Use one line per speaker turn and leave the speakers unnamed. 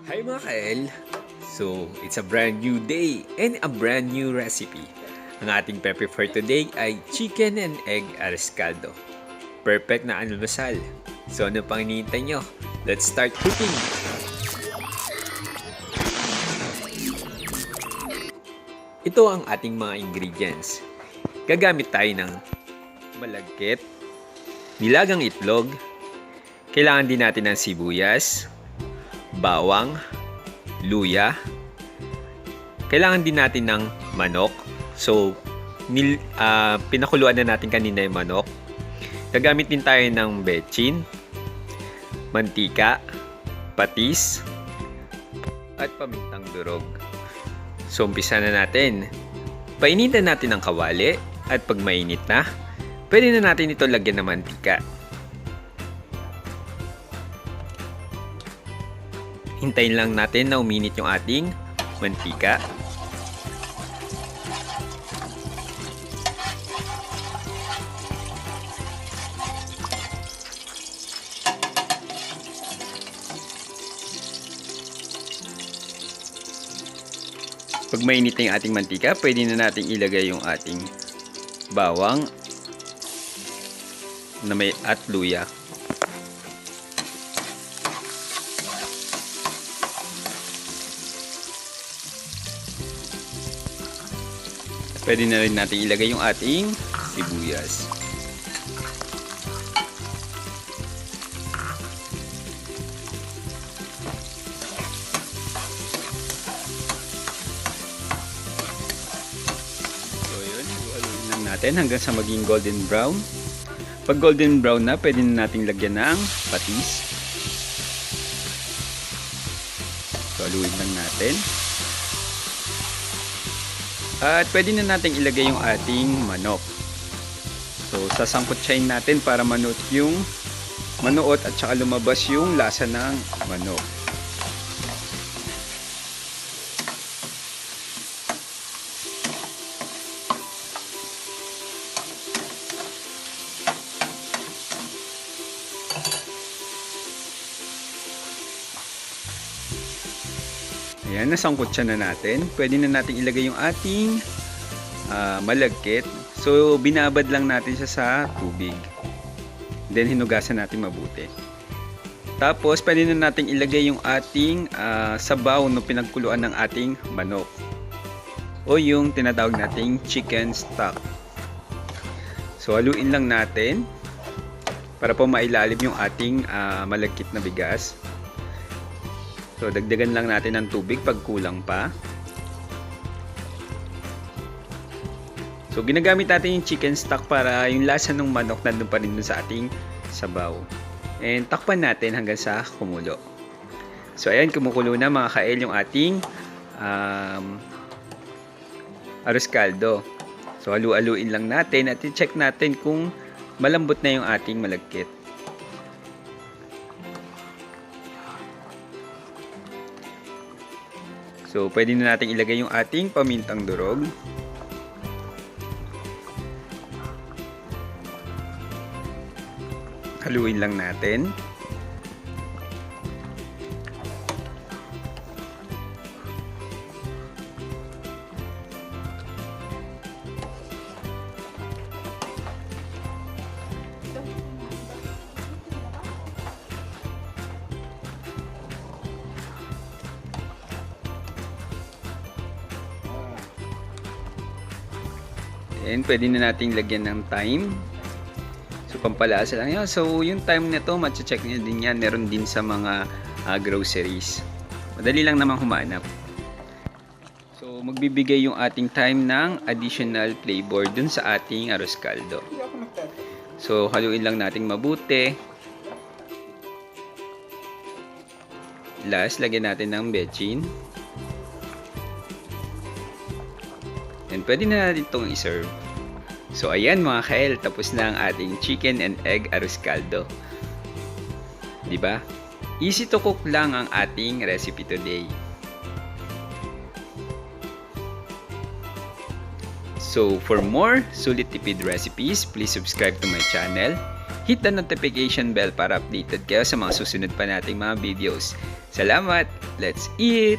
Hi mga kael! So, it's a brand new day and a brand new recipe. Ang ating prepare for today ay chicken and egg ARROZ caldo. Perfect na almusal. So, ano pang hinihintay nyo? Let's start cooking! Ito ang ating mga ingredients. Gagamit tayo ng malagkit, nilagang itlog, kailangan din natin ng sibuyas, bawang, luya. Kailangan din natin ng manok. So, pinakuluan na natin kanina yung manok. Gagamit din tayo ng bechin, mantika, patis, at pamintang durog. So, umpisa na natin. Painitan natin ang kawali at pag mainit na, pwede na natin ito lagyan ng mantika. Hintayin lang natin na uminit yung ating mantika. Pag mainit na yung ating mantika, pwede na natin ilagay yung ating bawang na may at luya. Pwede na rin natin ilagay yung ating sibuyas. So yun, haluin lang natin hanggang sa maging golden brown. Pag golden brown na, pwede na natin lagyan ng patis. So haluin lang natin. At pwede na natin ilagay yung ating manok. So, sasangkutsahin natin para manuot at saka lumabas yung lasa ng manok. Ayan, nasangkutsa na natin. Pwede na natin ilagay yung ating malagkit. So, binabad lang natin siya sa tubig. Then, hinugasan natin mabuti. Tapos, pwede na natin ilagay yung ating sabaw no pinagkuluan ng ating manok. O yung tinatawag nating chicken stock. So, haluin lang natin para po mailalim yung ating malagkit na bigas. So, dagdagan lang natin ng tubig pag kulang pa. So, ginagamit natin yung chicken stock para yung lasa ng manok nandun pa rin dun sa ating sabaw. And takpan natin hanggang sa kumulo. So, ayan, kumukulo na mga kael yung ating ARROZ caldo. So, halu-haluin lang natin at i-check natin kung malambot na yung ating malagkit. So, pwede na natin ilagay yung ating pamintang durog. Haluin lang natin. And pwede na nating lagyan ng thyme. So, pampalasa lang yan. So, yung thyme na to, matcha-check nyo din yan. Meron din sa mga groceries. Madali lang naman humanap. So, magbibigay yung ating thyme ng additional flavor dun sa ating ARROZ caldo. So, haluin lang nating mabuti. Last, lagyan natin ng bechin. And pwede na natin itong i-serve. So, ayan mga kael, tapos na ang ating chicken and egg ARROZ caldo. Diba? Easy to cook lang ang ating recipe today. So, for more sulit tipid recipes, please subscribe to my channel. Hit the notification bell para updated kayo sa mga susunod pa nating mga videos. Salamat! Let's eat!